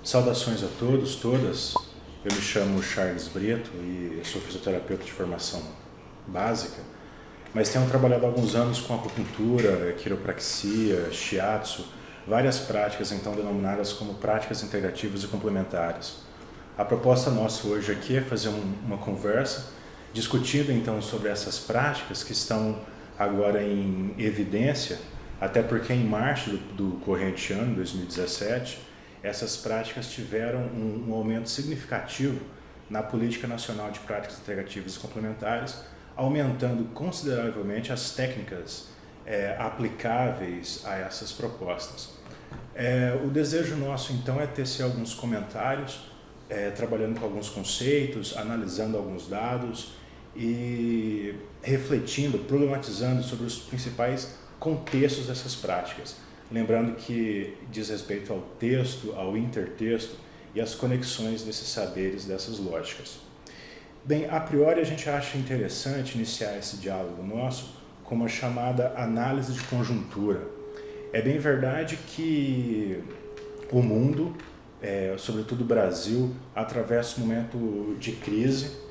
Saudações a todos, todas. Eu me chamo Charles Brito e eu sou fisioterapeuta de formação básica, mas tenho trabalhado há alguns anos com acupuntura, quiropraxia, shiatsu, várias práticas então denominadas como práticas integrativas e complementares. A proposta nossa hoje aqui é fazer uma conversa discutindo então sobre essas práticas que estão agora em evidência, até porque em março do corrente ano, 2017, essas práticas tiveram um aumento significativo na Política Nacional de Práticas Integrativas e Complementares, aumentando consideravelmente as técnicas aplicáveis a essas propostas. O desejo nosso, então, é tecer alguns comentários, trabalhando com alguns conceitos, analisando alguns dados e refletindo, problematizando sobre os principais contextos dessas práticas. Lembrando que diz respeito ao texto, ao intertexto e às conexões desses saberes, dessas lógicas. Bem, a priori a gente acha interessante iniciar esse diálogo nosso com uma chamada análise de conjuntura. É bem verdade que o mundo, sobretudo o Brasil, atravessa um momento de crise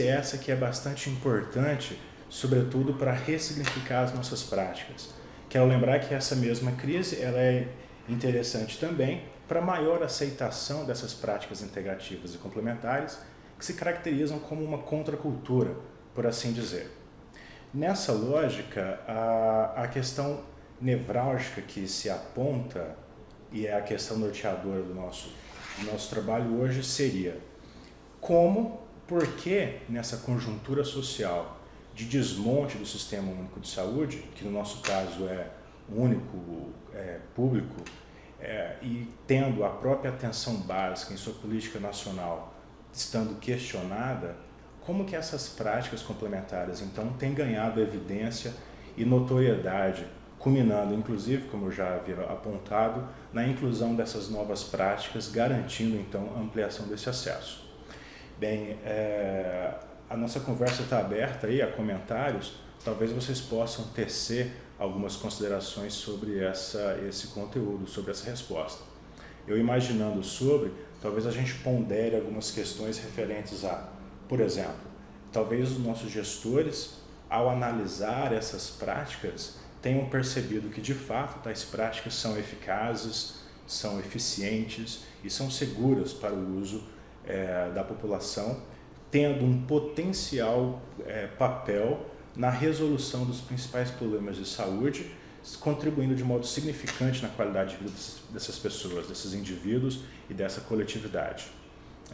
essa que é bastante importante, sobretudo para ressignificar as nossas práticas. Quero lembrar que essa mesma crise ela é interessante também para maior aceitação dessas práticas integrativas e complementares que se caracterizam como uma contracultura, por assim dizer. Nessa lógica, a questão nevrálgica que se aponta e é a questão norteadora do nosso trabalho hoje seria por que nessa conjuntura social de desmonte do Sistema Único de Saúde, que no nosso caso é único, público, e tendo a própria atenção básica em sua política nacional estando questionada, como que essas práticas complementares, então, têm ganhado evidência e notoriedade, culminando, inclusive, como eu já havia apontado, na inclusão dessas novas práticas, garantindo, então, a ampliação desse acesso. Bem, a nossa conversa está aberta aí a comentários, talvez vocês possam tecer algumas considerações sobre esse conteúdo, sobre essa resposta. Eu imaginando sobre, talvez a gente pondere algumas questões referentes a, por exemplo, talvez os nossos gestores, ao analisar essas práticas, tenham percebido que de fato tais práticas são eficazes, são eficientes e são seguras para o uso da população, tendo um potencial papel na resolução dos principais problemas de saúde, contribuindo de modo significante na qualidade de vida dessas pessoas, desses indivíduos e dessa coletividade.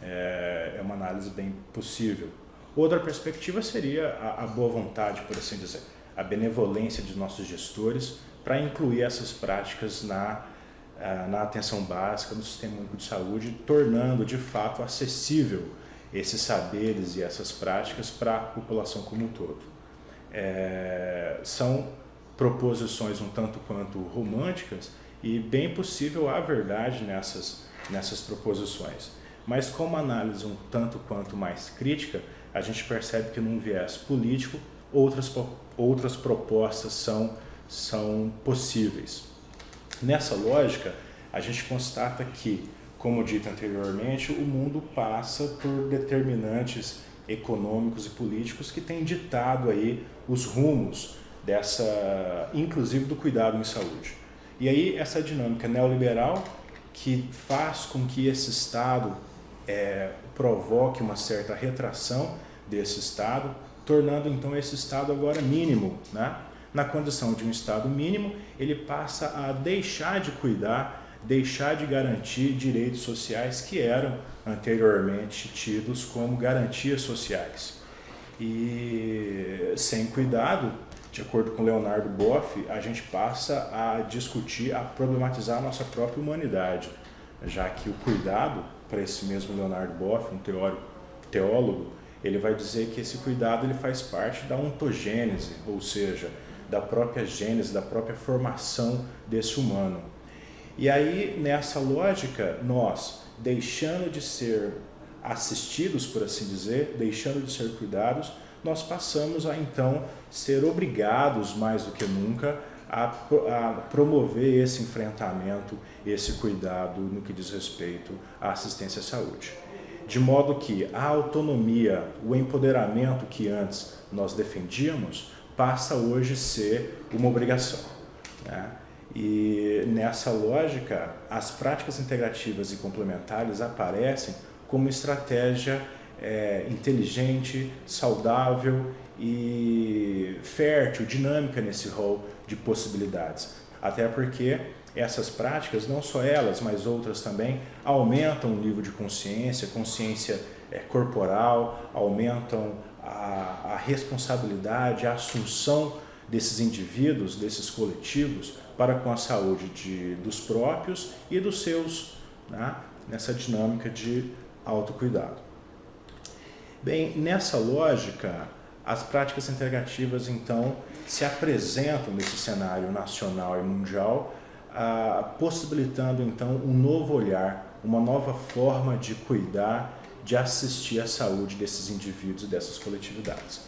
É uma análise bem possível. Outra perspectiva seria a boa vontade, por assim dizer, a benevolência de nossos gestores para incluir essas práticas na atenção básica do Sistema Único de Saúde, tornando de fato acessível esses saberes e essas práticas para a população como um todo. São proposições um tanto quanto românticas e bem possível há verdade nessas proposições. Mas com uma análise um tanto quanto mais crítica, a gente percebe que num viés político, outras propostas são possíveis. Nessa lógica, a gente constata que, como dito anteriormente, o mundo passa por determinantes econômicos e políticos que têm ditado aí os rumos inclusive do cuidado em saúde. E aí essa dinâmica neoliberal que faz com que esse Estado provoque uma certa retração desse Estado, tornando então esse Estado agora mínimo, né? Na condição de um Estado mínimo, ele passa a deixar de cuidar, deixar de garantir direitos sociais que eram anteriormente tidos como garantias sociais. E sem cuidado, de acordo com Leonardo Boff, a gente passa a discutir, a problematizar a nossa própria humanidade, já que o cuidado, para esse mesmo Leonardo Boff, um teólogo, ele vai dizer que esse cuidado ele faz parte da ontogênese, ou seja, da própria gênese, da própria formação desse humano. E aí, nessa lógica, nós, deixando de ser assistidos, por assim dizer, deixando de ser cuidados, nós passamos a, então, ser obrigados, mais do que nunca, a promover esse enfrentamento, esse cuidado no que diz respeito à assistência à saúde. De modo que a autonomia, o empoderamento que antes nós defendíamos, passa hoje a ser uma obrigação, né? E nessa lógica, as práticas integrativas e complementares aparecem como estratégia inteligente, saudável e fértil, dinâmica nesse rol de possibilidades. Até porque essas práticas, não só elas, mas outras também, aumentam o nível de consciência corporal, aumentam a responsabilidade, a assunção desses indivíduos, desses coletivos, para com a saúde dos próprios e dos seus, né, nessa dinâmica de autocuidado. Bem, nessa lógica, as práticas integrativas, então, se apresentam nesse cenário nacional e mundial, possibilitando, então, um novo olhar, uma nova forma de cuidar, de assistir à saúde desses indivíduos e dessas coletividades.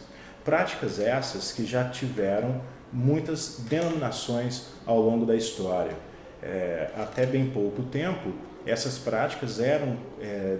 Práticas essas que já tiveram muitas denominações ao longo da história. Até bem pouco tempo, essas práticas eram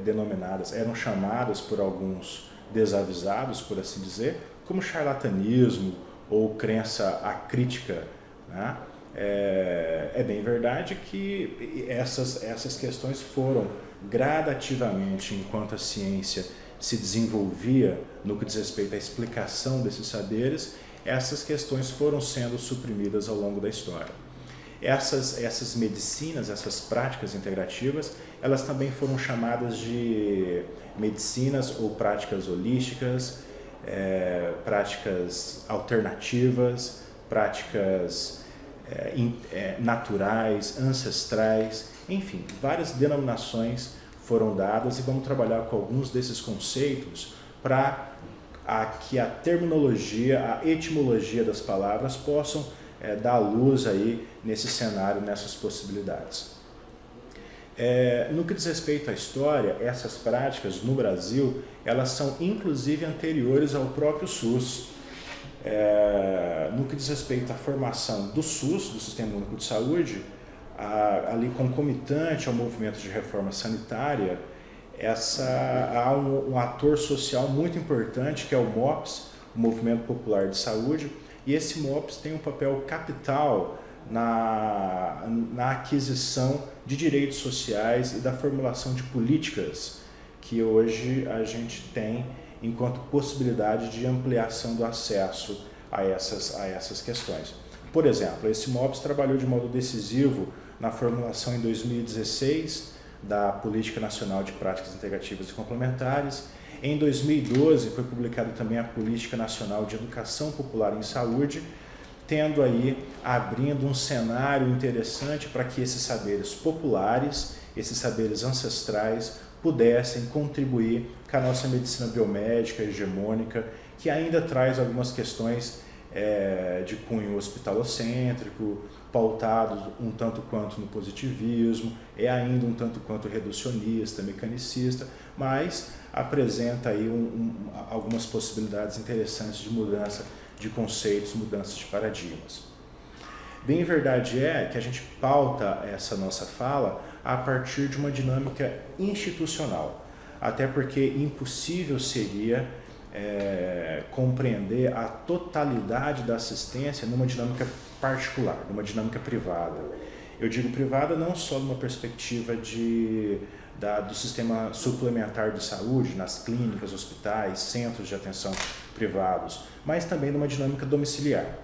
denominadas, eram chamadas por alguns desavisados, por assim dizer, como charlatanismo ou crença acrítica, né? É bem verdade que essas questões foram gradativamente, enquanto a ciência se desenvolvia no que diz respeito à explicação desses saberes, essas questões foram sendo suprimidas ao longo da história. Essas medicinas, essas práticas integrativas, elas também foram chamadas de medicinas ou práticas holísticas, práticas alternativas, práticas naturais, ancestrais, enfim, várias denominações foram dadas e vamos trabalhar com alguns desses conceitos para que a terminologia, a etimologia das palavras possam dar luz aí nesse cenário, nessas possibilidades. No que diz respeito à história, essas práticas no Brasil, elas são inclusive anteriores ao próprio SUS. No que diz respeito à formação do SUS, do Sistema Único de Saúde, ali concomitante ao movimento de reforma sanitária, há um ator social muito importante que é o MOPS, o Movimento Popular de Saúde, e esse MOPS tem um papel capital na aquisição de direitos sociais e da formulação de políticas que hoje a gente tem enquanto possibilidade de ampliação do acesso a essas questões. Por exemplo, esse MOPS trabalhou de modo decisivo na formulação em 2016 da Política Nacional de Práticas Integrativas e Complementares. Em 2012 foi publicada também a Política Nacional de Educação Popular em Saúde, tendo aí, abrindo um cenário interessante para que esses saberes populares, esses saberes ancestrais, pudessem contribuir com a nossa medicina biomédica hegemônica, que ainda traz algumas questões de cunho hospitalocêntrico, pautados um tanto quanto no positivismo, ainda um tanto quanto reducionista, mecanicista, mas apresenta aí algumas possibilidades interessantes de mudança de conceitos, mudanças de paradigmas. Bem verdade é que a gente pauta essa nossa fala a partir de uma dinâmica institucional, até porque impossível seria compreender a totalidade da assistência numa dinâmica particular, numa dinâmica privada. Eu digo privada não só numa perspectiva do sistema suplementar de saúde, nas clínicas, hospitais, centros de atenção privados, mas também numa dinâmica domiciliar,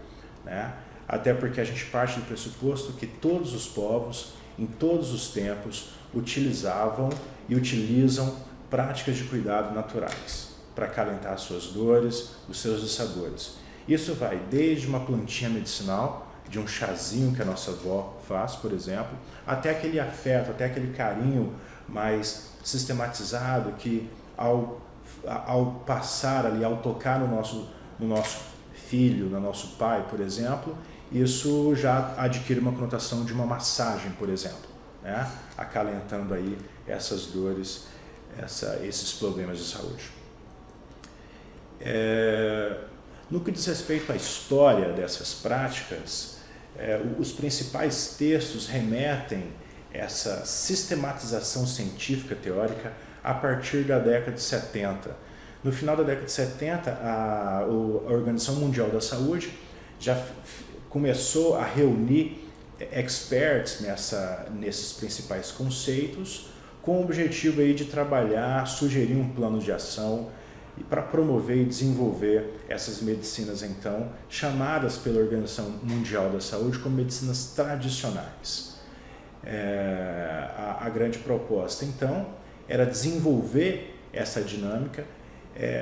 né? Até porque a gente parte do pressuposto que todos os povos, em todos os tempos, utilizavam e utilizam práticas de cuidado naturais para acalentar as suas dores, os seus dissabores. Isso vai desde uma plantinha medicinal, de um chazinho que a nossa avó faz, por exemplo, até aquele afeto, até aquele carinho mais sistematizado que ao passar ali, ao tocar no nosso filho, no nosso pai, por exemplo, isso já adquire uma conotação de uma massagem, por exemplo, né? Acalentando aí essas dores, esses problemas de saúde. No que diz respeito à história dessas práticas, Os principais textos remetem essa sistematização científica teórica a partir da década de 70. No final da década de 70, a Organização Mundial da Saúde já começou a reunir experts nesses principais conceitos, com o objetivo aí de trabalhar, sugerir um plano de ação para promover e desenvolver essas medicinas, então, chamadas pela Organização Mundial da Saúde como medicinas tradicionais. A grande proposta, então, era desenvolver essa dinâmica,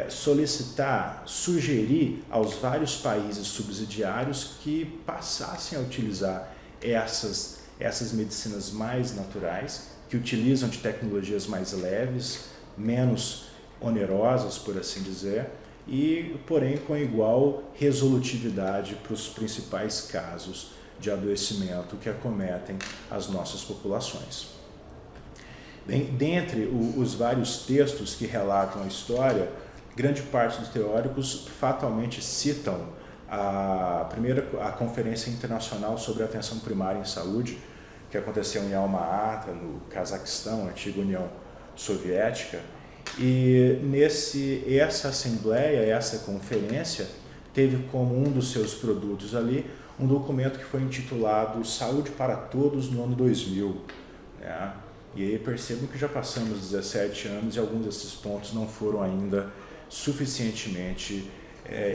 solicitar, sugerir aos vários países subsidiários que passassem a utilizar essas medicinas mais naturais, que utilizam de tecnologias mais leves, menos onerosas, por assim dizer, e, porém, com igual resolutividade para os principais casos de adoecimento que acometem as nossas populações. Bem, dentre os vários textos que relatam a história, grande parte dos teóricos fatalmente citam a Conferência Internacional sobre a Atenção Primária em Saúde, que aconteceu em Alma-Ata, no Cazaquistão, antiga União Soviética, e essa assembleia, essa conferência, teve como um dos seus produtos ali um documento que foi intitulado Saúde para Todos no ano 2000. Né? E aí percebam que já passamos 17 anos e alguns desses pontos não foram ainda suficientemente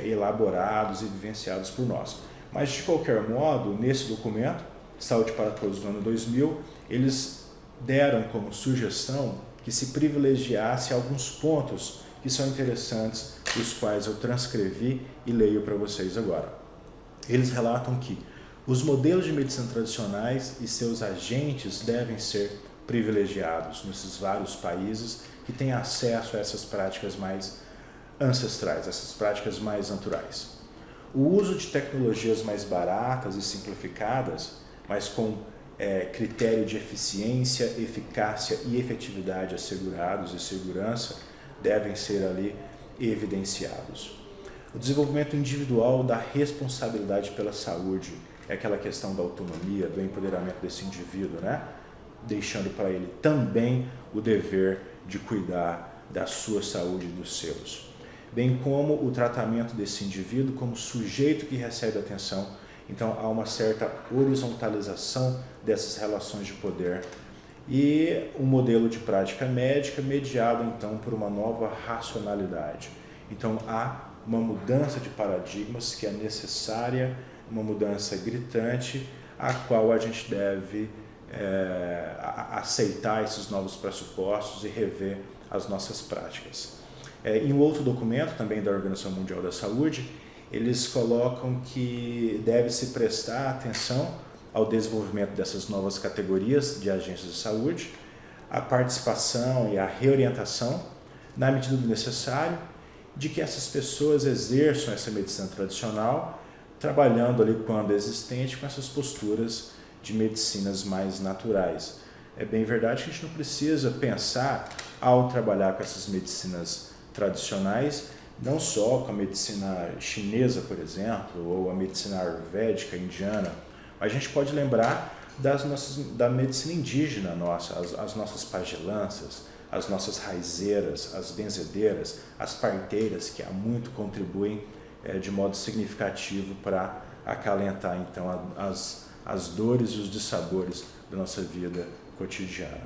elaborados e vivenciados por nós. Mas, de qualquer modo, nesse documento, Saúde para Todos no ano 2000, eles deram como sugestão que se privilegiasse alguns pontos que são interessantes, os quais eu transcrevi e leio para vocês agora. Eles relatam que os modelos de medicina tradicionais e seus agentes devem ser privilegiados nesses vários países que têm acesso a essas práticas mais ancestrais, essas práticas mais naturais. O uso de tecnologias mais baratas e simplificadas, mas com critério de eficiência, eficácia e efetividade assegurados e segurança, devem ser ali evidenciados. O desenvolvimento individual da responsabilidade pela saúde, é aquela questão da autonomia, do empoderamento desse indivíduo, né? Deixando para ele também o dever de cuidar da sua saúde e dos seus. Bem como o tratamento desse indivíduo como sujeito que recebe atenção. Então, há uma certa horizontalização dessas relações de poder e um modelo de prática médica mediado, então, por uma nova racionalidade. Então, há uma mudança de paradigmas que é necessária, uma mudança gritante, a qual a gente deve aceitar esses novos pressupostos e rever as nossas práticas. Em um outro documento, também da Organização Mundial da Saúde, eles colocam que deve-se prestar atenção ao desenvolvimento dessas novas categorias de agentes de saúde, a participação e a reorientação, na medida do necessário, de que essas pessoas exerçam essa medicina tradicional, trabalhando ali, quando existente, com essas posturas de medicinas mais naturais. É bem verdade que a gente não precisa pensar, ao trabalhar com essas medicinas tradicionais, não só com a medicina chinesa, por exemplo, ou a medicina ayurvédica indiana, mas a gente pode lembrar da medicina indígena nossa, as nossas pagelanças, as nossas raizeiras, as benzedeiras, as parteiras, que há muito contribuem de modo significativo para acalentar, então, as dores e os dissabores da nossa vida cotidiana.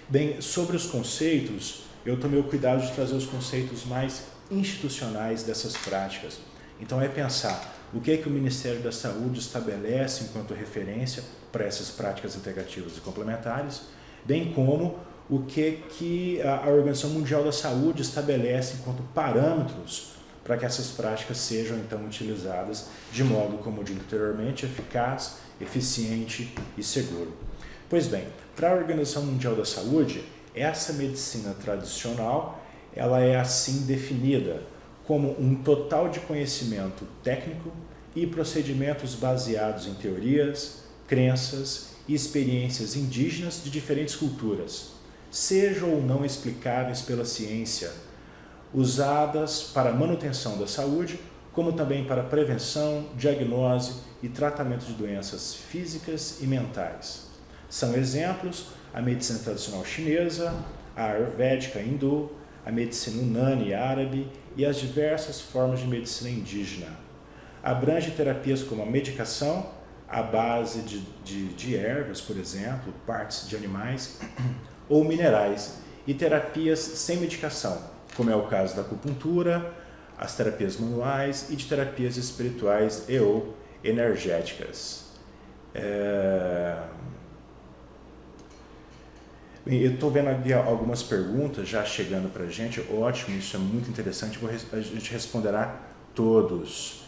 Bem, sobre os conceitos, eu tomei o cuidado de trazer os conceitos mais institucionais dessas práticas. Então, é pensar o que o Ministério da Saúde estabelece enquanto referência para essas práticas integrativas e complementares, bem como o que a Organização Mundial da Saúde estabelece enquanto parâmetros para que essas práticas sejam, então, utilizadas de modo, como eu disse anteriormente, eficaz, eficiente e seguro. Pois bem, para a Organização Mundial da Saúde, essa medicina tradicional, ela é assim definida como um total de conhecimento técnico e procedimentos baseados em teorias, crenças e experiências indígenas de diferentes culturas, sejam ou não explicáveis pela ciência, usadas para a manutenção da saúde como também para prevenção, diagnose e tratamento de doenças físicas e mentais. São exemplos a medicina tradicional chinesa, a ayurvédica hindu, a medicina unani árabe e as diversas formas de medicina indígena. Abrange terapias como a medicação, à base de ervas, por exemplo, partes de animais ou minerais, e terapias sem medicação, como é o caso da acupuntura, as terapias manuais e de terapias espirituais e ou energéticas. Eu estou vendo aqui algumas perguntas já chegando para a gente, ótimo, isso é muito interessante, a gente responderá todos.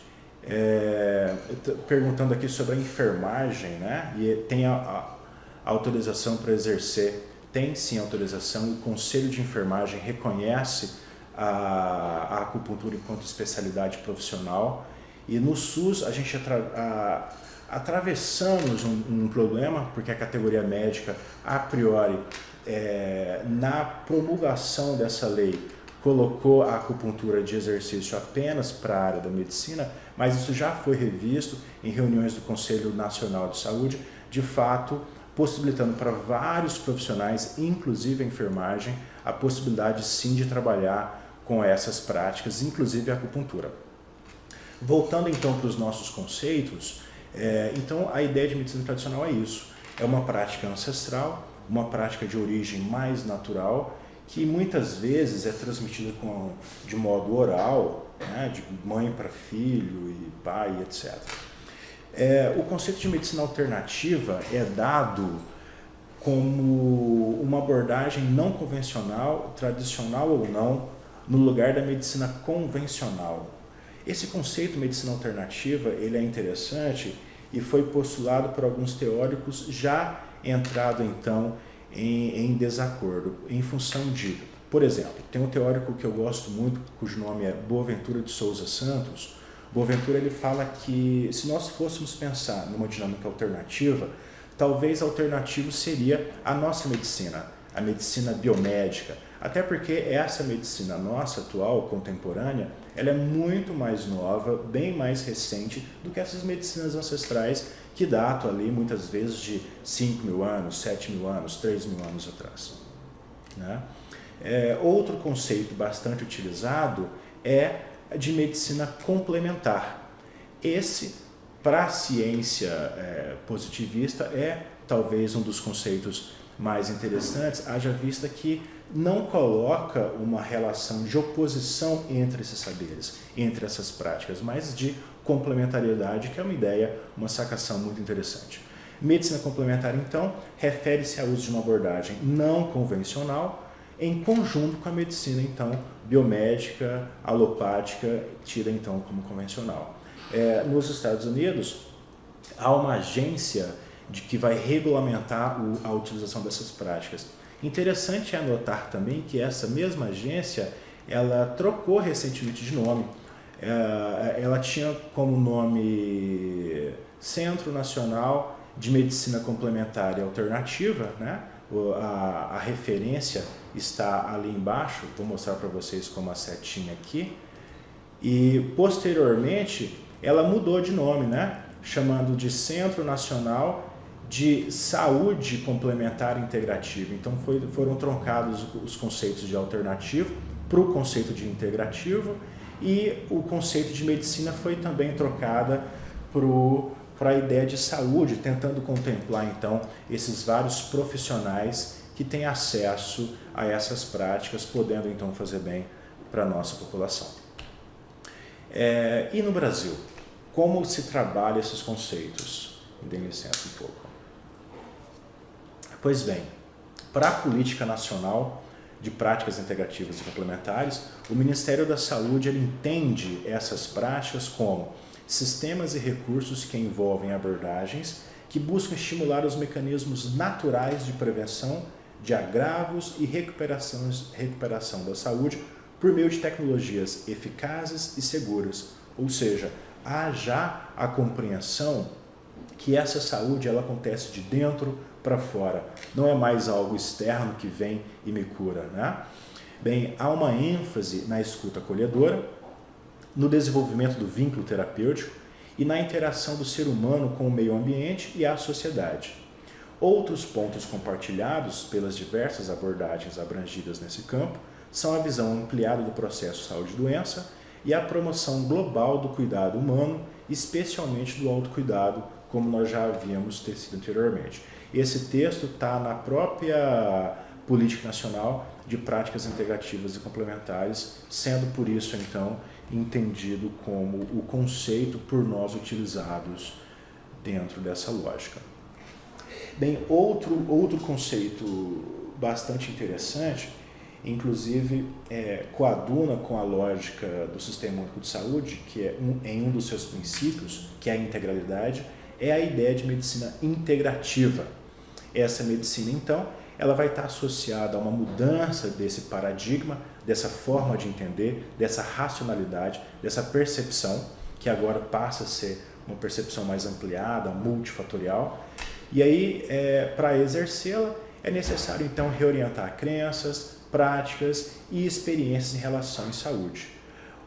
Perguntando aqui sobre a enfermagem, né? E tem a autorização para exercer, tem sim autorização, o Conselho de Enfermagem reconhece a acupuntura enquanto especialidade profissional, e no SUS a gente atravessamos um problema, porque a categoria médica, a priori, na promulgação dessa lei, colocou a acupuntura de exercício apenas para a área da medicina, mas isso já foi revisto em reuniões do Conselho Nacional de Saúde, de fato, possibilitando para vários profissionais, inclusive a enfermagem, a possibilidade sim de trabalhar com essas práticas, inclusive a acupuntura. Voltando então para os nossos conceitos, então a ideia de medicina tradicional é isso, é uma prática ancestral, uma prática de origem mais natural, que muitas vezes é transmitida de modo oral, né, de mãe para filho e pai, etc. O conceito de medicina alternativa é dado como uma abordagem não convencional, tradicional ou não, no lugar da medicina convencional. Esse conceito medicina alternativa ele é interessante e foi postulado por alguns teóricos, já entrado então em desacordo, em função de, por exemplo, tem um teórico que eu gosto muito, cujo nome é Boaventura de Souza Santos. Boaventura ele fala que se nós fôssemos pensar numa dinâmica alternativa, talvez alternativo seria a nossa medicina, a medicina biomédica, até porque essa medicina nossa, atual, contemporânea, ela é muito mais nova, bem mais recente do que essas medicinas ancestrais que datam ali muitas vezes de 5.000 anos, 7.000 anos, 3.000 anos atrás. Né? Outro conceito bastante utilizado é de medicina complementar. Esse, para a ciência positivista, é talvez um dos conceitos mais interessantes, haja vista que não coloca uma relação de oposição entre esses saberes, entre essas práticas, mas de complementariedade, que é uma ideia, uma sacação muito interessante. Medicina complementar, então, refere-se ao uso de uma abordagem não convencional em conjunto com a medicina, então, biomédica, alopática, tida, então, como convencional. Nos Estados Unidos, há uma agência que vai regulamentar a utilização dessas práticas. Interessante é anotar também que essa mesma agência, ela trocou recentemente de nome. Ela tinha como nome Centro Nacional de Medicina Complementar e Alternativa, né? A referência está ali embaixo, vou mostrar para vocês com uma setinha aqui. E posteriormente ela mudou de nome, né? Chamando de Centro Nacional de Saúde Complementar Integrativa. Então foram truncados os conceitos de alternativo para o conceito de integrativo, e o conceito de medicina foi também trocada para a ideia de saúde, tentando contemplar então esses vários profissionais que têm acesso a essas práticas, podendo então fazer bem para a nossa população. E no Brasil, como se trabalha esses conceitos? Me dê licença um pouco. Pois bem, para a Política Nacional de Práticas Integrativas e Complementares, o Ministério da Saúde ele entende essas práticas como sistemas e recursos que envolvem abordagens que buscam estimular os mecanismos naturais de prevenção de agravos e recuperação da saúde por meio de tecnologias eficazes e seguras, ou seja, há já a compreensão que essa saúde ela acontece de dentro para fora, não é mais algo externo que vem e me cura, né? Bem, há uma ênfase na escuta acolhedora, no desenvolvimento do vínculo terapêutico e na interação do ser humano com o meio ambiente e a sociedade. Outros pontos compartilhados pelas diversas abordagens abrangidas nesse campo são a visão ampliada do processo saúde-doença e a promoção global do cuidado humano, especialmente do autocuidado, como nós já havíamos tecido anteriormente. Esse texto está na própria Política Nacional de Práticas Integrativas e Complementares, sendo por isso, então, entendido como o conceito por nós utilizados dentro dessa lógica. Bem, outro conceito bastante interessante, inclusive coaduna com a lógica do Sistema Único de Saúde, que é em um dos seus princípios, que é a integralidade, é a ideia de medicina integrativa. Essa medicina, então, ela vai estar associada a uma mudança desse paradigma, dessa forma de entender, dessa racionalidade, dessa percepção, que agora passa a ser uma percepção mais ampliada, multifatorial. E aí, para exercê-la, é necessário, então, reorientar crenças, práticas e experiências em relação à saúde.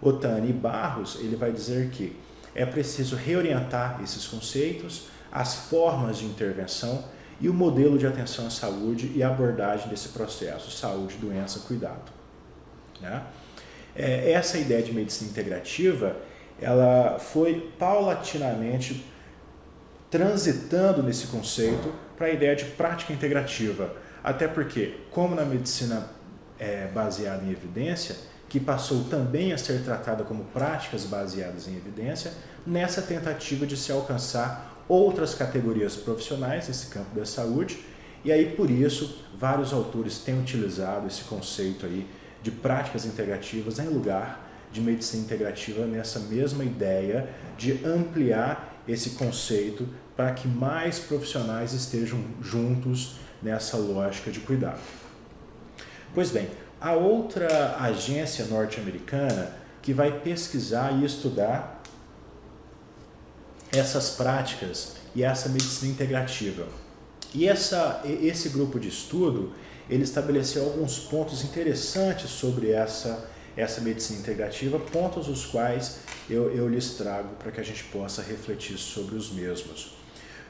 Otani Barros, ele vai dizer que é preciso reorientar esses conceitos, as formas de intervenção e o modelo de atenção à saúde e abordagem desse processo, saúde, doença, cuidado. Né? Essa ideia de medicina integrativa, ela foi paulatinamente transitando nesse conceito para a ideia de prática integrativa, até porque, como na medicina baseada em evidência, que passou também a ser tratada como práticas baseadas em evidência, nessa tentativa de se alcançar outras categorias profissionais nesse campo da saúde, e aí por isso vários autores têm utilizado esse conceito aí de práticas integrativas em lugar de medicina integrativa, nessa mesma ideia de ampliar esse conceito para que mais profissionais estejam juntos nessa lógica de cuidado. Pois bem, a outra agência norte-americana que vai pesquisar e estudar essas práticas e essa medicina integrativa. E esse grupo de estudo, ele estabeleceu alguns pontos interessantes sobre essa medicina integrativa, pontos os quais eu lhes trago para que a gente possa refletir sobre os mesmos.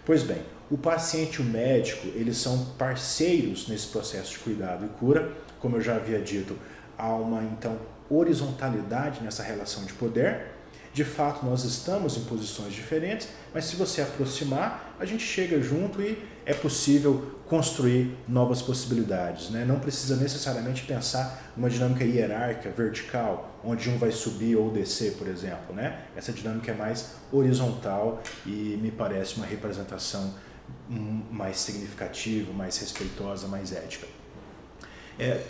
Pois bem, o paciente e o médico, eles são parceiros nesse processo de cuidado e cura. Como eu já havia dito, há uma, então, horizontalidade nessa relação de poder. De fato, nós estamos em posições diferentes, mas se você aproximar, a gente chega junto e é possível construir novas possibilidades. Né? Não precisa necessariamente pensar numa dinâmica hierárquica, vertical, onde um vai subir ou descer, por exemplo. Né? Essa dinâmica é mais horizontal e me parece uma representação mais significativa, mais respeitosa, mais ética.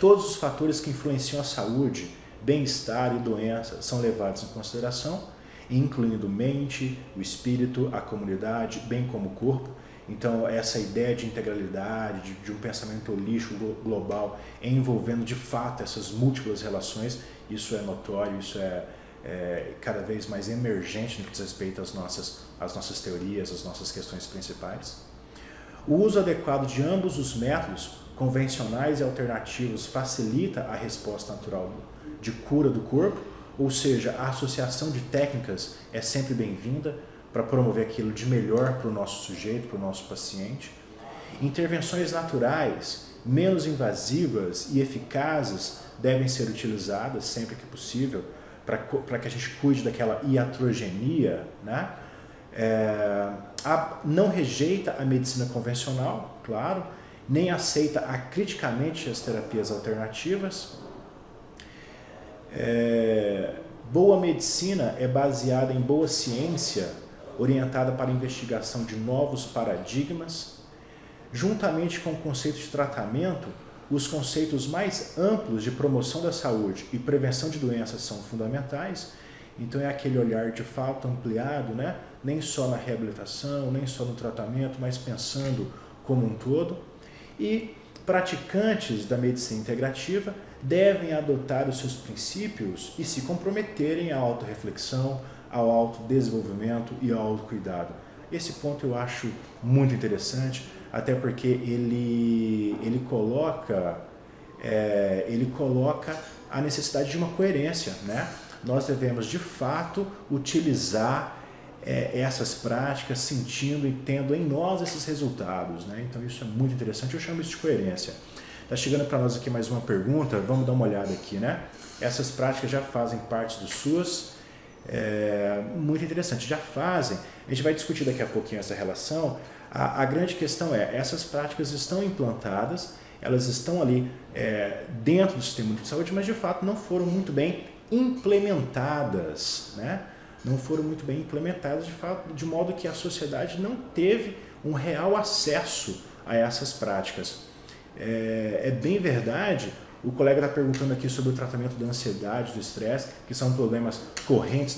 Todos os fatores que influenciam a saúde, bem-estar e doença são levados em consideração, incluindo mente, o espírito, a comunidade, bem como o corpo. Então, essa ideia de integralidade, de um pensamento holístico global, envolvendo de fato essas múltiplas relações, isso é notório, isso é cada vez mais emergente no que diz respeito às nossas teorias, às nossas questões principais. O uso adequado de ambos os métodos, convencionais e alternativos, facilita a resposta natural de cura do corpo, ou seja, a associação de técnicas é sempre bem-vinda para promover aquilo de melhor para o nosso sujeito, para o nosso paciente. Intervenções naturais, menos invasivas e eficazes devem ser utilizadas sempre que possível para que a gente cuide daquela iatrogenia, né? Não rejeita a medicina convencional, claro, nem aceita acriticamente as terapias alternativas. Boa medicina é baseada em boa ciência, orientada para a investigação de novos paradigmas. Juntamente com o conceito de tratamento, os conceitos mais amplos de promoção da saúde e prevenção de doenças são fundamentais. Então é aquele olhar de fato ampliado, né? Nem só na reabilitação, nem só no tratamento, mas pensando como um todo. E praticantes da medicina integrativa devem adotar os seus princípios e se comprometerem à autorreflexão, ao autodesenvolvimento e ao autocuidado. Esse ponto eu acho muito interessante, até porque ele coloca a necessidade de uma coerência, né? nós devemos de fato utilizar essas práticas, sentindo e tendo em nós esses resultados, né? Então isso é muito interessante, eu chamo isso de coerência. Está chegando para nós aqui mais uma pergunta, vamos dar uma olhada aqui, né? Essas práticas já fazem parte do SUS, muito interessante, já fazem. A gente vai discutir daqui a pouquinho essa relação. A grande questão essas práticas estão implantadas, elas estão ali dentro do sistema de saúde, mas de fato não foram muito bem implementadas, né? Não foram muito bem implementadas de fato, de modo que a sociedade não teve um real acesso a essas práticas. É bem verdade, o colega está perguntando aqui sobre o tratamento da ansiedade, do estresse, que são problemas correntes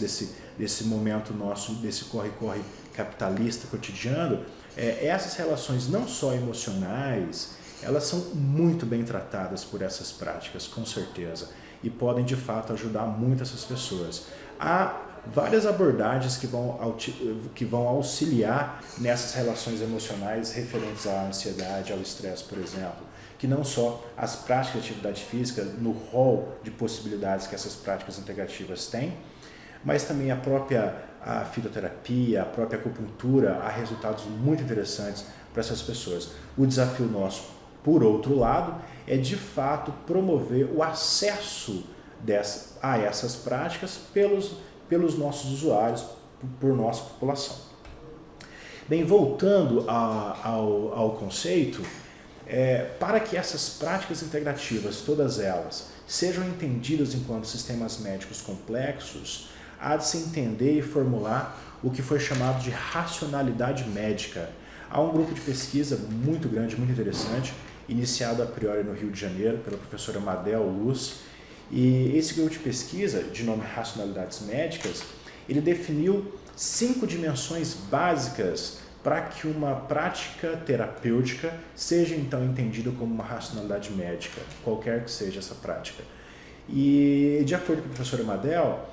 desse momento nosso, desse corre-corre capitalista cotidiano. Essas relações não só emocionais, elas são muito bem tratadas por essas práticas, com certeza, e podem de fato ajudar muito essas pessoas. Há várias abordagens que vão auxiliar nessas relações emocionais referentes à ansiedade, ao estresse, por exemplo, que não só as práticas de atividade física, no rol de possibilidades que essas práticas integrativas têm, mas também a fitoterapia, a própria acupuntura, há resultados muito interessantes para essas pessoas. O desafio nosso, por outro lado, é de fato promover o acesso a essas práticas pelos nossos usuários, por nossa população. Bem, voltando ao conceito, para que essas práticas integrativas, todas elas, sejam entendidas enquanto sistemas médicos complexos, há de se entender e formular o que foi chamado de racionalidade médica. Há um grupo de pesquisa muito grande, muito interessante, iniciado a priori no Rio de Janeiro, pela professora Madel Luz, e esse grupo de pesquisa, de nome Racionalidades Médicas, ele definiu 5 dimensões básicas para que uma prática terapêutica seja então entendida como uma racionalidade médica, qualquer que seja essa prática. E de acordo com a professora Madel,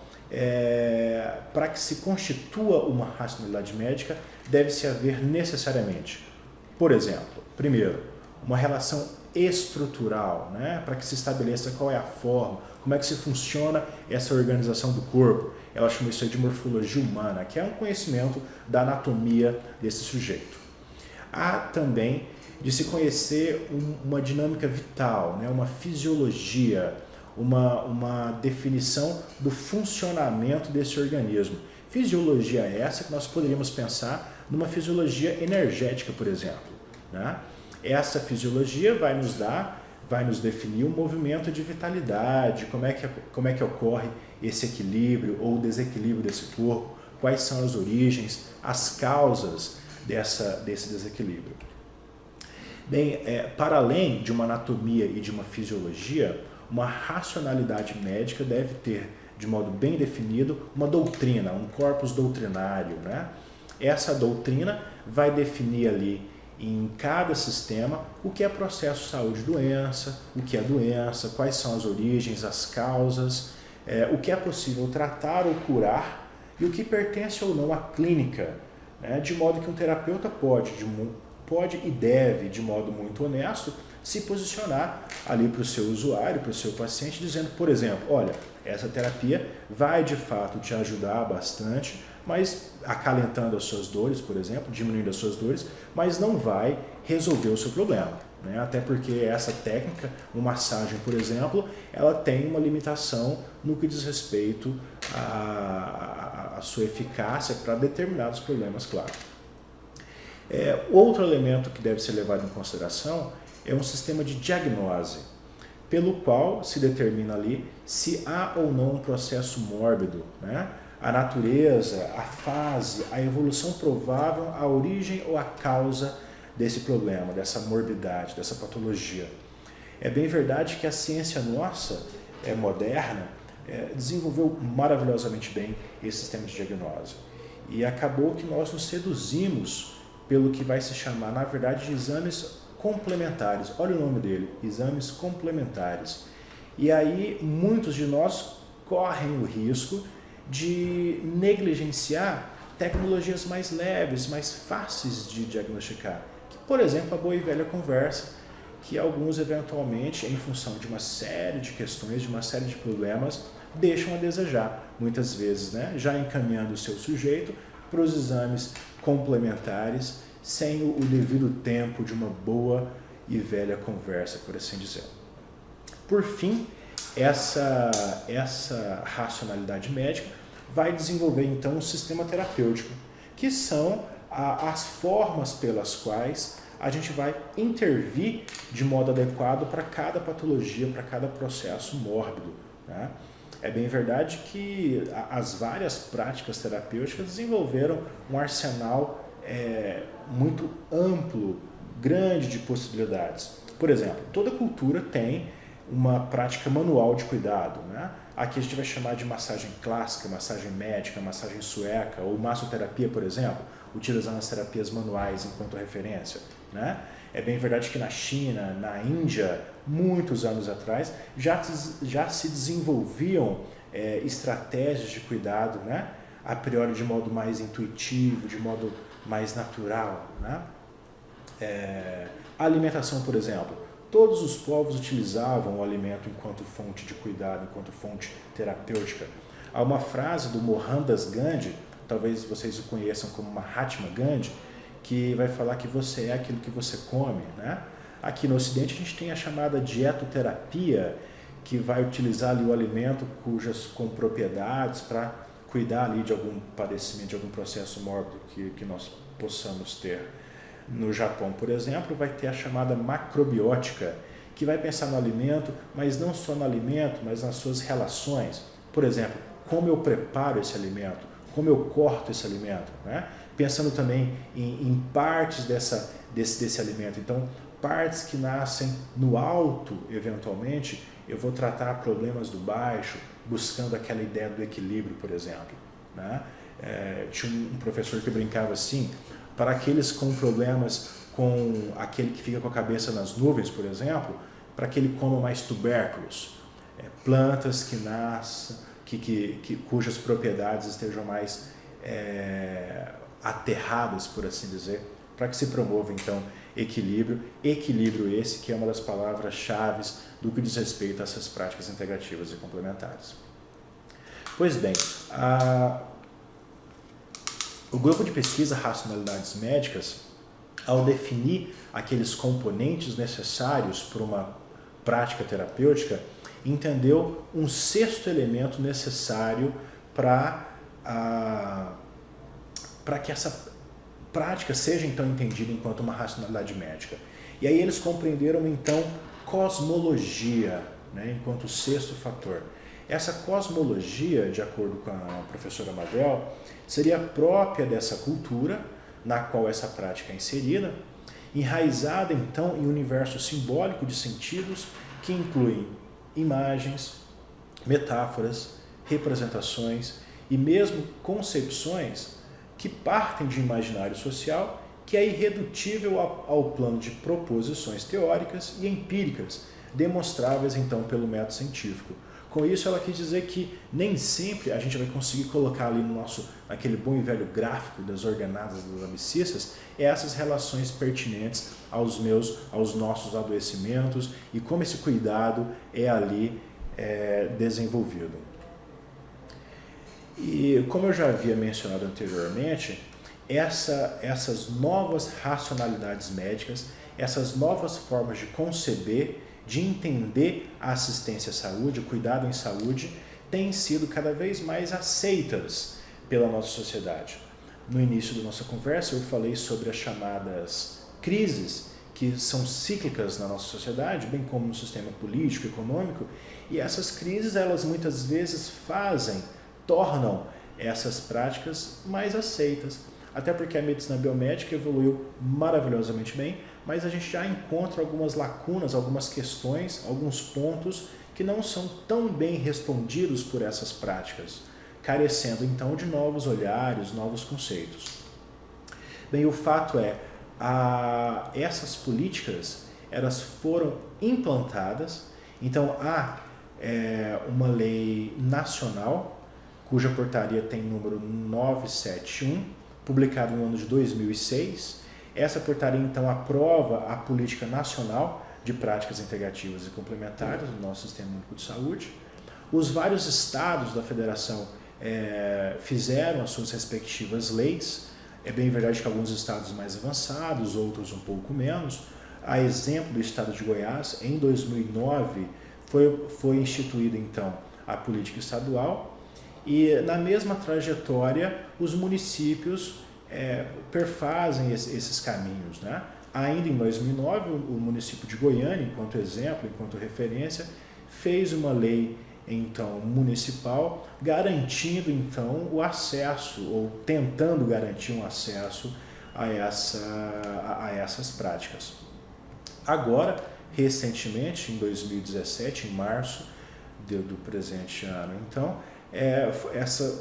para que se constitua uma racionalidade médica, deve-se haver necessariamente, por exemplo, primeiro, uma relação estrutural, né, para que se estabeleça qual é a forma, como é que se funciona essa organização do corpo. Ela chama isso aí de morfologia humana, que é um conhecimento da anatomia desse sujeito. Há também de se conhecer uma dinâmica vital, né, uma fisiologia, uma definição do funcionamento desse organismo. Fisiologia essa que nós poderíamos pensar numa fisiologia energética, por exemplo, né? Essa fisiologia vai nos definir o movimento de vitalidade, como é que ocorre esse equilíbrio ou desequilíbrio desse corpo, quais são as origens, as causas desse desequilíbrio. Bem, para além de uma anatomia e de uma fisiologia, uma racionalidade médica deve ter, de modo bem definido, uma doutrina, um corpus doutrinário, né? Essa doutrina vai definir ali em cada sistema o que é processo saúde-doença, o que é doença, quais são as origens, as causas, o que é possível tratar ou curar e o que pertence ou não à clínica, né? De modo que um terapeuta pode e deve, de modo muito honesto, se posicionar ali para o seu usuário, para o seu paciente, dizendo, por exemplo, olha, essa terapia vai de fato te ajudar bastante, mas acalentando as suas dores, por exemplo, diminuindo as suas dores, mas não vai resolver o seu problema, né? Até porque essa técnica, uma massagem, por exemplo, ela tem uma limitação no que diz respeito à sua eficácia para determinados problemas, claro. Outro elemento que deve ser levado em consideração é um sistema de diagnose, pelo qual se determina ali se há ou não um processo mórbido, né? A natureza, a fase, a evolução provável, a origem ou a causa desse problema, dessa morbidade, dessa patologia. É bem verdade que a ciência nossa, moderna, desenvolveu maravilhosamente bem esse sistema de diagnose. E acabou que nós nos seduzimos pelo que vai se chamar, na verdade, de exames complementares. Olha o nome dele, exames complementares. E aí muitos de nós correm o risco de negligenciar tecnologias mais leves, mais fáceis de diagnosticar. Que, por exemplo, a boa e velha conversa, que alguns eventualmente, em função de uma série de questões, de uma série de problemas, deixam a desejar, muitas vezes, né, já encaminhando o seu sujeito para os exames complementares, sem o devido tempo de uma boa e velha conversa, por assim dizer. Por fim, essa racionalidade médica vai desenvolver então um sistema terapêutico, que são as formas pelas quais a gente vai intervir de modo adequado para cada patologia, para cada processo mórbido, né? É bem verdade que as várias práticas terapêuticas desenvolveram um arsenal muito amplo, grande de possibilidades. Por exemplo, toda cultura tem uma prática manual de cuidado, né? Aqui a gente vai chamar de massagem clássica, massagem médica, massagem sueca ou massoterapia, por exemplo, utilizando as terapias manuais enquanto referência, né? É bem verdade que na China, na Índia, muitos anos atrás, já se desenvolviam estratégias de cuidado, né? A priori de modo mais intuitivo, de modo mais natural, né? A alimentação, por exemplo, todos os povos utilizavam o alimento enquanto fonte de cuidado, enquanto fonte terapêutica. Há uma frase do Mohandas Gandhi, talvez vocês o conheçam como Mahatma Gandhi, que vai falar que você é aquilo que você come, né? Aqui no Ocidente a gente tem a chamada dietoterapia, que vai utilizar ali o alimento com propriedades para cuidar ali de algum padecimento, de algum processo mórbido que nós possamos ter. No Japão, por exemplo, vai ter a chamada macrobiótica, que vai pensar no alimento, mas não só no alimento, mas nas suas relações. Por exemplo, como eu preparo esse alimento, como eu corto esse alimento, né? Pensando também em partes desse alimento. Então, partes que nascem no alto, eventualmente, eu vou tratar problemas do baixo, buscando aquela ideia do equilíbrio, por exemplo, né? Tinha um professor que brincava assim: para aqueles com problemas com aquele que fica com a cabeça nas nuvens, por exemplo, para que ele coma mais tubérculos, plantas que nasçam, cujas propriedades estejam mais aterradas, por assim dizer, para que se promova então equilíbrio esse que é uma das palavras-chave do que diz respeito a essas práticas integrativas e complementares. Pois bem, o grupo de pesquisa Racionalidades Médicas, ao definir aqueles componentes necessários para uma prática terapêutica, entendeu um sexto elemento necessário para que essa prática seja então entendida enquanto uma racionalidade médica. E aí eles compreenderam então cosmologia, né, enquanto sexto fator. Essa cosmologia, de acordo com a professora Mabel, seria própria dessa cultura na qual essa prática é inserida, enraizada então em um universo simbólico de sentidos que incluem imagens, metáforas, representações e mesmo concepções que partem de um imaginário social que é irredutível ao plano de proposições teóricas e empíricas, demonstráveis então pelo método científico. Com isso, ela quis dizer que nem sempre a gente vai conseguir colocar ali naquele bom e velho gráfico das ordenadas das abscissas essas relações pertinentes aos nossos adoecimentos e como esse cuidado é ali desenvolvido. E como eu já havia mencionado anteriormente, essas novas racionalidades médicas, essas novas formas de conceber, de entender a assistência à saúde, o cuidado em saúde, têm sido cada vez mais aceitas pela nossa sociedade. No início da nossa conversa eu falei sobre as chamadas crises, que são cíclicas na nossa sociedade, bem como no sistema político e econômico, e essas crises, elas muitas vezes tornam essas práticas mais aceitas, até porque a medicina biomédica evoluiu maravilhosamente bem, mas a gente já encontra algumas lacunas, algumas questões, alguns pontos que não são tão bem respondidos por essas práticas, carecendo então de novos olhares, novos conceitos. Bem, o fato essas políticas, elas foram implantadas, então há uma lei nacional, cuja portaria tem número 971, publicada no ano de 2006. Essa portaria, então, aprova a política nacional de práticas integrativas e complementares no nosso Sistema Único de Saúde. Os vários estados da federação fizeram as suas respectivas leis. É bem verdade que alguns estados mais avançados, outros um pouco menos. A exemplo do estado de Goiás, em 2009, foi instituída então a política estadual, e na mesma trajetória os municípios perfazem esses caminhos, né? Ainda em 2009, o município de Goiânia, enquanto exemplo, enquanto referência, fez uma lei então municipal garantindo então o acesso, ou tentando garantir um acesso a essas práticas. Agora, recentemente, em 2017, em março do presente ano, então,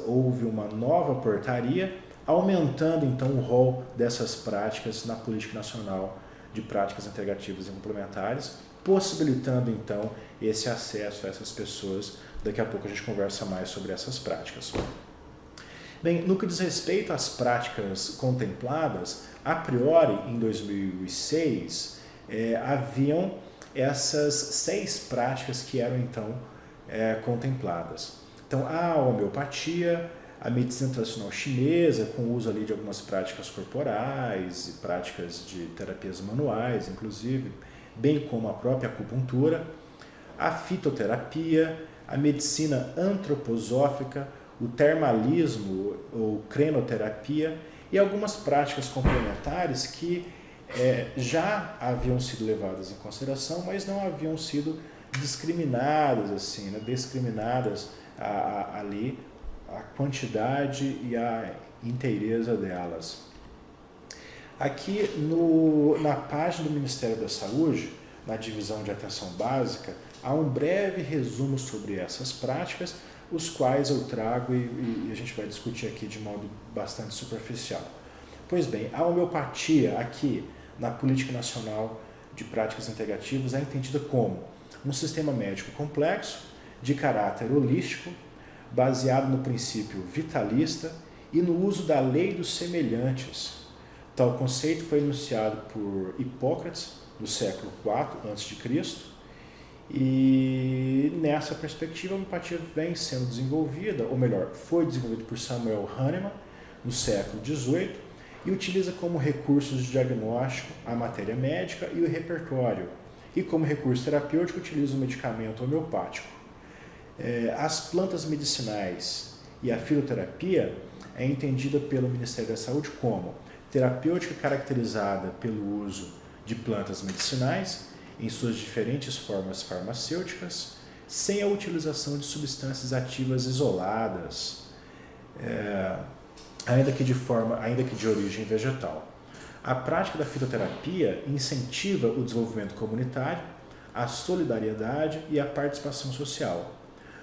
houve uma nova portaria aumentando então o rol dessas práticas na Política Nacional de Práticas Integrativas e Complementares, possibilitando então esse acesso a essas pessoas. Daqui a pouco a gente conversa mais sobre essas práticas. Bem, no que diz respeito às práticas contempladas, a priori, em 2006, haviam essas 6 práticas que eram então contempladas. Então, a homeopatia, a medicina tradicional chinesa, com o uso ali de algumas práticas corporais e práticas de terapias manuais, inclusive, bem como a própria acupuntura, a fitoterapia, a medicina antroposófica, o termalismo ou crenoterapia e algumas práticas complementares que já haviam sido levadas em consideração, mas não haviam sido discriminadas, assim, né? Discriminadas ali a quantidade e a inteireza delas. Aqui na página do Ministério da Saúde, na divisão de atenção básica, há um breve resumo sobre essas práticas, os quais eu trago e a gente vai discutir aqui de modo bastante superficial. Pois bem, a homeopatia aqui na Política Nacional de Práticas Integrativas é entendida como um sistema médico complexo, de caráter holístico, baseado no princípio vitalista e no uso da lei dos semelhantes. Tal conceito foi enunciado por Hipócrates no século IV a.C., e nessa perspectiva a homeopatia vem sendo desenvolvida, ou melhor, foi desenvolvida por Samuel Hahnemann no século XVIII e utiliza como recursos de diagnóstico a matéria médica e o repertório, e como recurso terapêutico utiliza o medicamento homeopático. As plantas medicinais e a fitoterapia é entendida pelo Ministério da Saúde como terapêutica caracterizada pelo uso de plantas medicinais em suas diferentes formas farmacêuticas, sem a utilização de substâncias ativas isoladas, ainda que de origem vegetal. A prática da fitoterapia incentiva o desenvolvimento comunitário, a solidariedade e a participação social.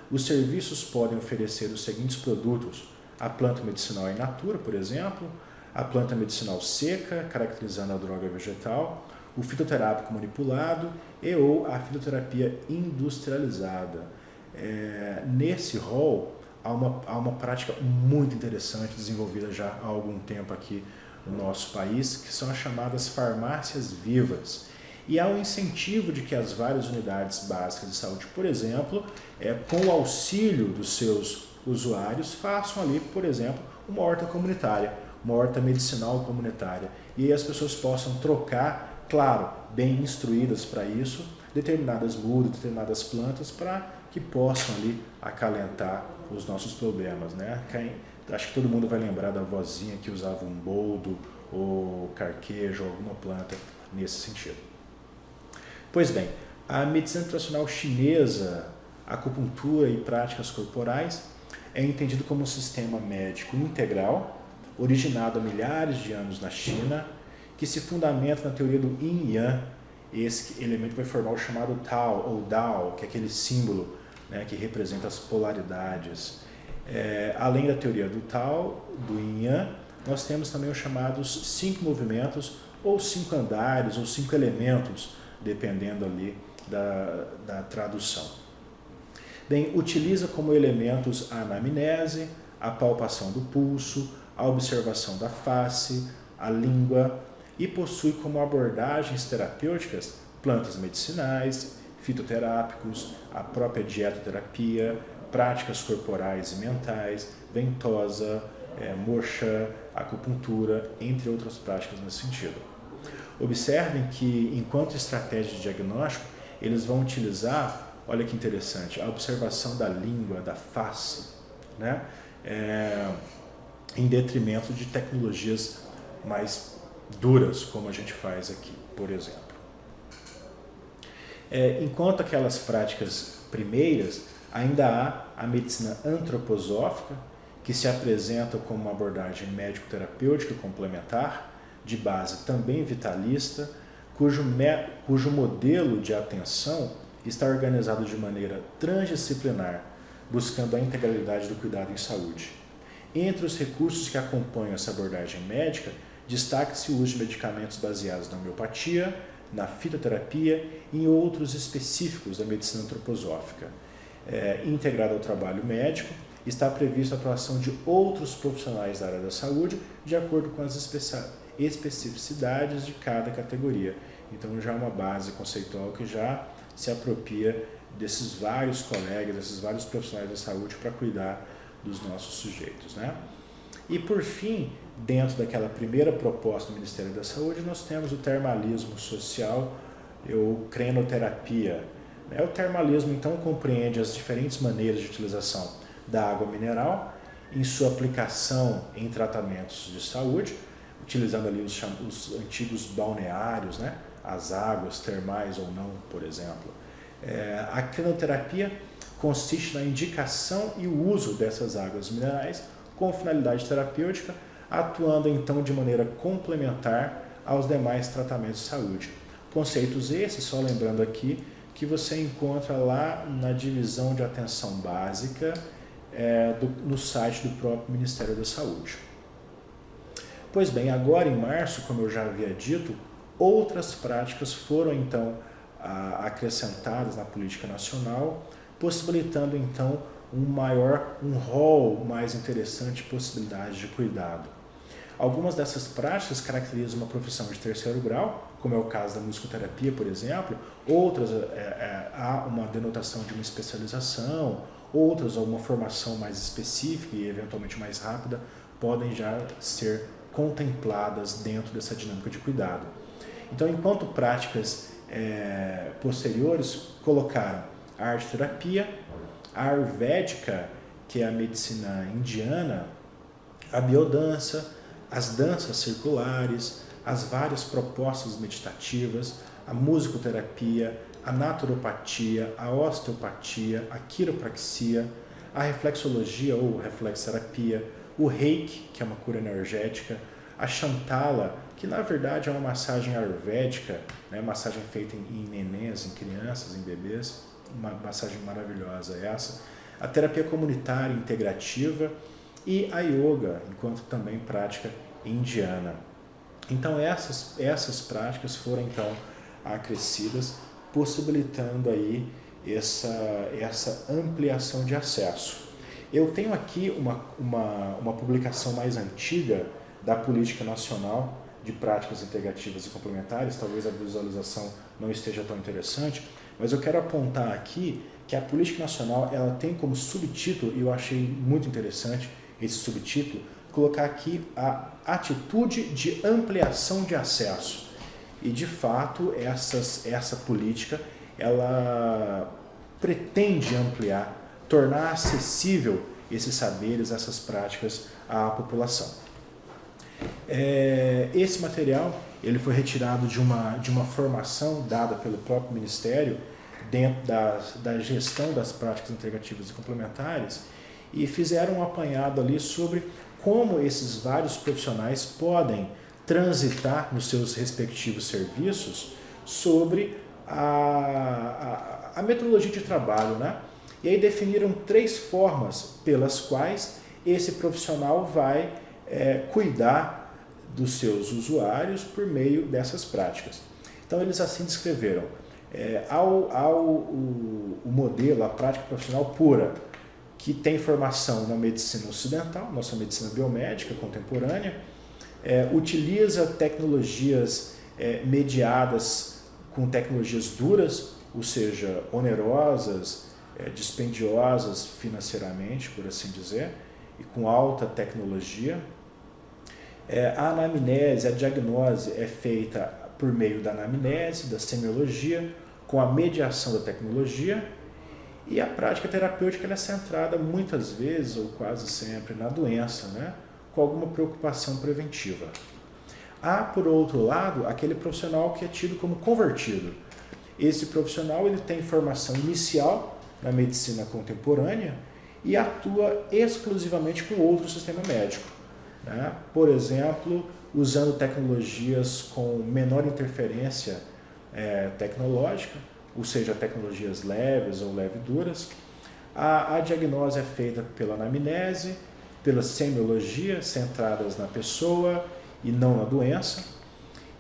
Os serviços podem oferecer os seguintes produtos: a planta medicinal in natura, por exemplo, a planta medicinal seca, caracterizando a droga vegetal, o fitoterápico manipulado ou a fitoterapia industrializada. Nesse rol, há uma prática muito interessante desenvolvida já há algum tempo aqui no nosso país, que são as chamadas farmácias vivas. E há um incentivo de que as várias unidades básicas de saúde, por exemplo, com o auxílio dos seus usuários, façam ali, por exemplo, uma horta comunitária, uma horta medicinal comunitária. E aí as pessoas possam trocar, claro, bem instruídas para isso, determinadas mudas, determinadas plantas, para que possam ali acalentar os nossos problemas, né? Acho que todo mundo vai lembrar da vozinha que usava um boldo ou carquejo ou alguma planta nesse sentido. Pois bem, a medicina tradicional chinesa, acupuntura e práticas corporais é entendido como um sistema médico integral, originado há milhares de anos na China, que se fundamenta na teoria do Yin Yang. Esse elemento vai formar o chamado Tao ou Dao, que é aquele símbolo, né, que representa as polaridades. Além da teoria do Tao, do Yin Yang, nós temos também os chamados 5 movimentos, ou 5 andares, ou 5 elementos, dependendo ali da tradução. Bem, utiliza como elementos a anamnese, a palpação do pulso, a observação da face, a língua, e possui como abordagens terapêuticas plantas medicinais, fitoterápicos, a própria dietoterapia, práticas corporais e mentais, ventosa, moxa, acupuntura, entre outras práticas nesse sentido. Observem que, enquanto estratégia de diagnóstico, eles vão utilizar, olha que interessante, a observação da língua, da face, né? Em detrimento de tecnologias mais duras, como a gente faz aqui, por exemplo. Enquanto aquelas práticas primeiras, ainda há a medicina antroposófica, que se apresenta como uma abordagem médico-terapêutica complementar, de base também vitalista, cujo modelo de atenção está organizado de maneira transdisciplinar, buscando a integralidade do cuidado em saúde. Entre os recursos que acompanham essa abordagem médica, destaca-se o uso de medicamentos baseados na homeopatia, na fitoterapia e em outros específicos da medicina antroposófica. Integrado ao trabalho médico, está prevista a atuação de outros profissionais da área da saúde, de acordo com as especificidades de cada categoria. Então, já é uma base conceitual que já se apropria desses vários colegas, desses vários profissionais da saúde para cuidar dos nossos sujeitos, né? E, por fim, dentro daquela primeira proposta do Ministério da Saúde, nós temos o termalismo social ou crenoterapia. O termalismo, então, compreende as diferentes maneiras de utilização da água mineral em sua aplicação em tratamentos de saúde, utilizando ali os antigos balneários, né? As águas termais ou não, por exemplo. A crenoterapia consiste na indicação e o uso dessas águas minerais com finalidade terapêutica, atuando então de maneira complementar aos demais tratamentos de saúde. Conceitos esses, só lembrando aqui, que você encontra lá na divisão de atenção básica no site do próprio Ministério da Saúde. Pois bem, agora em março, como eu já havia dito, outras práticas foram então acrescentadas na política nacional, possibilitando então um rol mais interessante de possibilidades de cuidado. Algumas dessas práticas caracterizam uma profissão de terceiro grau, como é o caso da musicoterapia, por exemplo. Outras há uma denotação de uma especialização, outras uma formação mais específica e eventualmente mais rápida podem já ser contempladas dentro dessa dinâmica de cuidado. Então, enquanto práticas posteriores colocaram a arte-terapia, a ayurvédica, que é a medicina indiana, a biodança, as danças circulares, as várias propostas meditativas, a musicoterapia, a naturopatia, a osteopatia, a quiropraxia, a reflexologia ou reflexterapia, o reiki, que é uma cura energética, a chantala, que na verdade é uma massagem ayurvédica, né, massagem feita em nenéns, em crianças, em bebês, uma massagem maravilhosa essa, a terapia comunitária integrativa e a yoga, enquanto também prática indiana. Então essas práticas foram então acrescidas, possibilitando aí essa ampliação de acesso. Eu tenho aqui uma publicação mais antiga da Política Nacional de Práticas Integrativas e Complementares, talvez a visualização não esteja tão interessante, mas eu quero apontar aqui que a Política Nacional ela tem como subtítulo, e eu achei muito interessante esse subtítulo, colocar aqui a atitude de ampliação de acesso. E, de fato, essa política ela pretende ampliar, tornar acessível esses saberes, essas práticas à população. Esse material ele foi retirado de uma formação dada pelo próprio Ministério dentro da gestão das práticas integrativas e complementares e fizeram um apanhado ali sobre como esses vários profissionais podem transitar nos seus respectivos serviços sobre a metodologia de trabalho, né? E aí definiram 3 formas pelas quais esse profissional vai cuidar dos seus usuários por meio dessas práticas. Então eles assim descreveram o modelo, a prática profissional pura, que tem formação na medicina ocidental, nossa medicina biomédica contemporânea, utiliza tecnologias mediadas com tecnologias duras, ou seja, onerosas, dispendiosas financeiramente, por assim dizer, e com alta tecnologia. A anamnese, a diagnose é feita por meio da anamnese, da semiologia, com a mediação da tecnologia, e a prática terapêutica ela é centrada muitas vezes, ou quase sempre, na doença, né? Com alguma preocupação preventiva. Há, por outro lado, aquele profissional que é tido como convertido. Esse profissional ele tem formação inicial na medicina contemporânea e atua exclusivamente com outro sistema médico, né? Por exemplo, usando tecnologias com menor interferência tecnológica, ou seja, tecnologias leves ou leve-duras. A diagnose é feita pela anamnese, pela semiologia, centradas na pessoa e não na doença,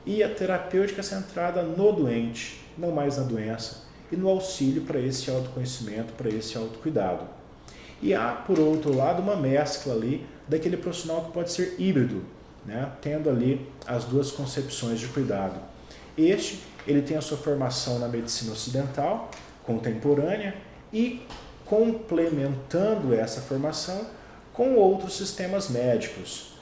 e a terapêutica é centrada no doente, não mais na doença, e no auxílio para esse autoconhecimento, para esse autocuidado. E há, por outro lado, uma mescla ali daquele profissional que pode ser híbrido, né? Tendo ali as duas concepções de cuidado. Ele tem a sua formação na medicina ocidental, contemporânea, e complementando essa formação com outros sistemas médicos.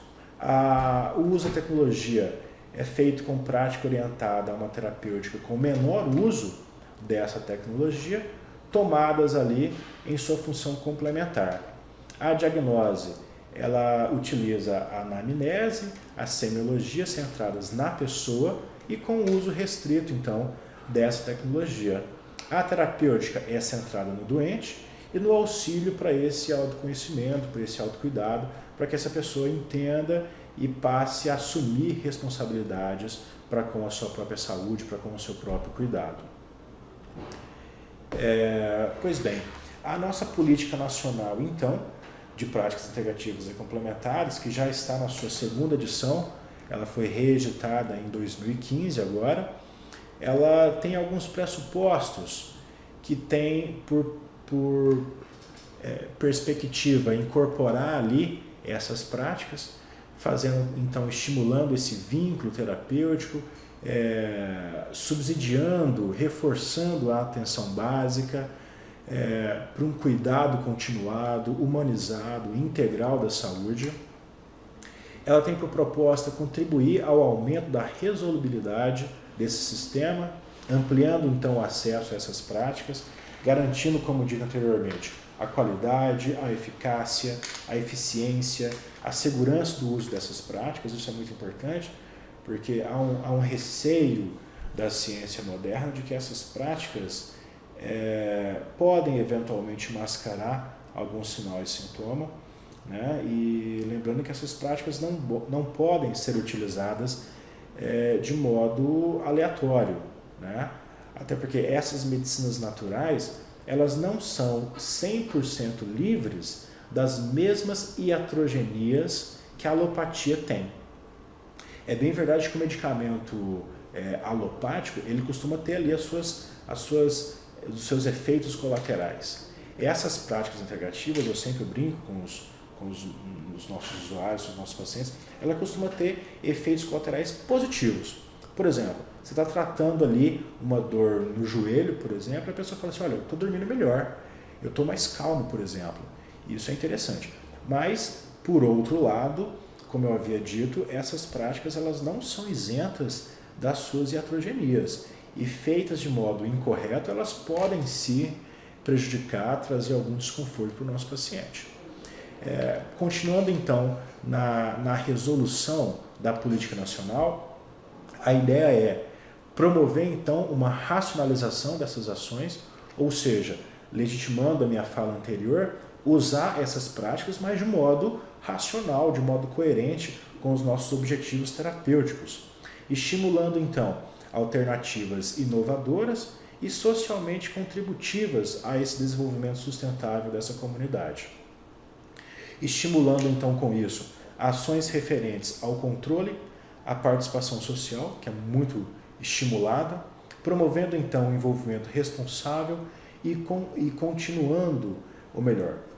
O uso da tecnologia é feito com prática orientada a uma terapêutica com menor uso dessa tecnologia, tomadas ali em sua função complementar. A diagnose, ela utiliza a anamnese, a semiologia centradas na pessoa e com o uso restrito, então, dessa tecnologia. A terapêutica é centrada no doente e no auxílio para esse autoconhecimento, para esse autocuidado, para que essa pessoa entenda e passe a assumir responsabilidades para com a sua própria saúde, para com o seu próprio cuidado. Pois bem, a nossa política nacional, então, de práticas integrativas e complementares, que já está na sua segunda edição, ela foi reeditada em 2015 agora, ela tem alguns pressupostos que tem por perspectiva incorporar ali essas práticas, fazendo, então, estimulando esse vínculo terapêutico, subsidiando, reforçando a atenção básica, para um cuidado continuado, humanizado, integral da saúde. Ela tem por proposta contribuir ao aumento da resolubilidade desse sistema, ampliando então o acesso a essas práticas, garantindo, como dito anteriormente, a qualidade, a eficácia, a eficiência, a segurança do uso dessas práticas. Isso é muito importante, porque há um receio da ciência moderna de que essas práticas podem eventualmente mascarar algum sinal e sintoma, né? E lembrando que essas práticas não podem ser utilizadas de modo aleatório, né? Até porque essas medicinas naturais, elas não são 100% livres das mesmas iatrogenias que a alopatia tem. É bem verdade que o medicamento alopático, ele costuma ter ali os seus efeitos colaterais. Essas práticas integrativas, eu sempre brinco com os nossos usuários, com os nossos pacientes, ela costuma ter efeitos colaterais positivos. Por exemplo, você está tratando ali uma dor no joelho, por exemplo, a pessoa fala assim, olha, eu estou dormindo melhor, eu estou mais calmo, por exemplo. Isso é interessante. Mas, por outro lado, como eu havia dito, essas práticas elas não são isentas das suas iatrogenias. E feitas de modo incorreto, elas podem se prejudicar, trazer algum desconforto para o nosso paciente. Continuando então na resolução da política nacional, a ideia é promover então uma racionalização dessas ações, ou seja, legitimando a minha fala anterior, usar essas práticas, mas de modo racional, de modo coerente com os nossos objetivos terapêuticos, estimulando então alternativas inovadoras e socialmente contributivas a esse desenvolvimento sustentável dessa comunidade. Estimulando então com isso ações referentes ao controle, à participação social, que é muito estimulada, promovendo então o envolvimento responsável e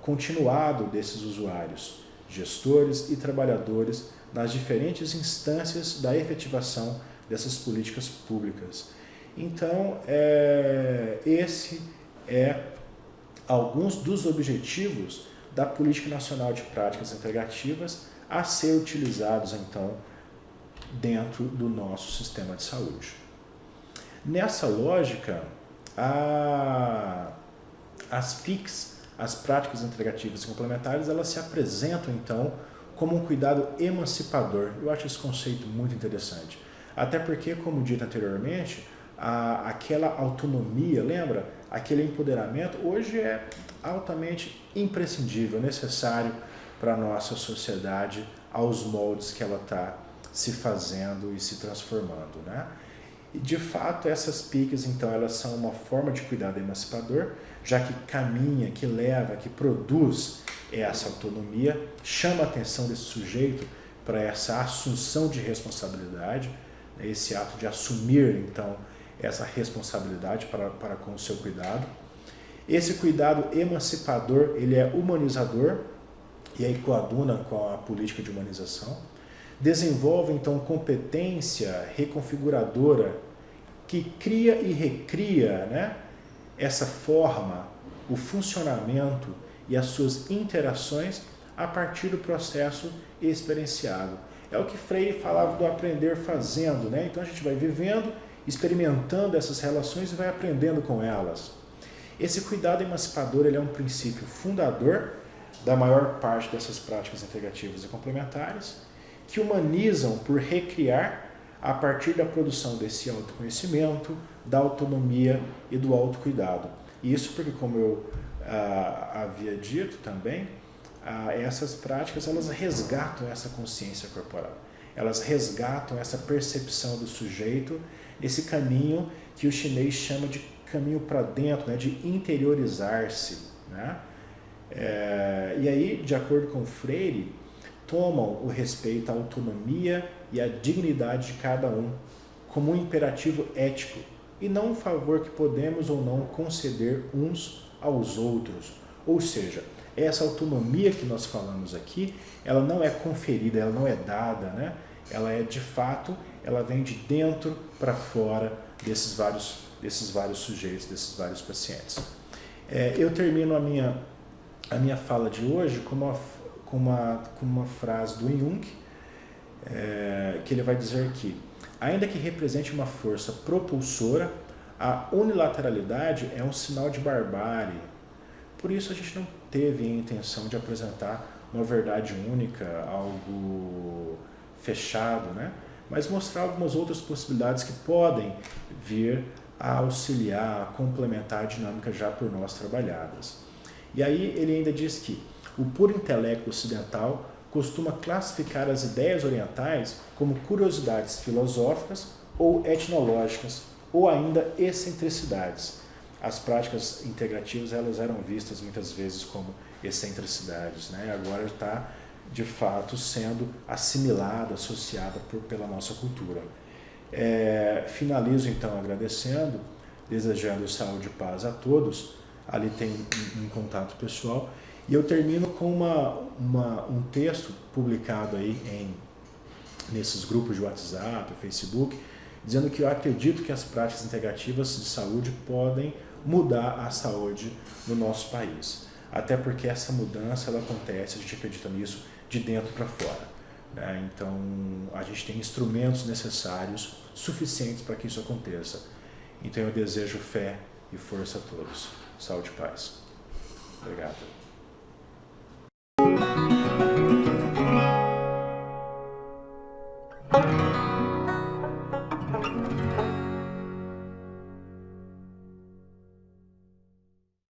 continuado desses usuários, gestores e trabalhadores nas diferentes instâncias da efetivação dessas políticas públicas. Então, esse é alguns dos objetivos da Política Nacional de Práticas Integrativas a ser utilizados, então, dentro do nosso sistema de saúde. Nessa lógica, as PICs, as práticas integrativas e complementares, elas se apresentam, então, como um cuidado emancipador. Eu acho esse conceito muito interessante. Até porque, como dito anteriormente, aquela autonomia, lembra? Aquele empoderamento, hoje é altamente imprescindível, necessário para a nossa sociedade, aos moldes que ela está se fazendo e se transformando, né? E, de fato, essas PICs, então, elas são uma forma de cuidado emancipador, já que caminha, que leva, que produz essa autonomia, chama a atenção desse sujeito para essa assunção de responsabilidade, né, esse ato de assumir, então, essa responsabilidade para com o seu cuidado. Esse cuidado emancipador, ele é humanizador, e aí coaduna com a política de humanização. Desenvolve, então, competência reconfiguradora que cria e recria, né, essa forma, o funcionamento e as suas interações a partir do processo experienciado. É o que Freire falava do aprender fazendo, né? Então a gente vai vivendo, experimentando essas relações e vai aprendendo com elas. Esse cuidado emancipador, ele é um princípio fundador da maior parte dessas práticas integrativas e complementares, que humanizam por recriar a partir da produção desse autoconhecimento, da autonomia e do autocuidado. Isso porque, como eu havia dito também, essas práticas, elas resgatam essa consciência corporal. Elas resgatam essa percepção do sujeito, esse caminho que o chinês chama de caminho para dentro, né, de interiorizar-se, né? E aí, de acordo com Freire, tomam o respeito à autonomia e à dignidade de cada um como um imperativo ético e não um favor que podemos ou não conceder uns aos outros. Ou seja, essa autonomia que nós falamos aqui, ela não é conferida, ela não é dada, né? Ela é, de fato, ela vem de dentro para fora desses vários sujeitos, desses vários pacientes. Eu termino a minha fala de hoje com uma frase do Jung, que ele vai dizer que, ainda que represente uma força propulsora, a unilateralidade é um sinal de barbárie. Por isso a gente não teve a intenção de apresentar uma verdade única, algo fechado, né? Mas mostrar algumas outras possibilidades que podem vir a auxiliar, a complementar a dinâmica já por nós trabalhadas. E aí ele ainda diz que o puro intelecto ocidental costuma classificar as ideias orientais como curiosidades filosóficas ou etnológicas, ou ainda excentricidades. As práticas integrativas, elas eram vistas muitas vezes como excentricidades, né? Agora está, de fato, sendo assimilada, associada pela nossa cultura. Finalizo, então, agradecendo, desejando saúde e paz a todos. Ali tem um contato pessoal. E eu termino com um texto publicado aí nesses grupos de WhatsApp, Facebook, dizendo que eu acredito que as práticas integrativas de saúde podem mudar a saúde no nosso país. Até porque essa mudança, ela acontece, a gente acredita nisso, de dentro para fora, né? Então, a gente tem instrumentos necessários, suficientes para que isso aconteça. Então, eu desejo fé e força a todos. Saúde e paz. Obrigado.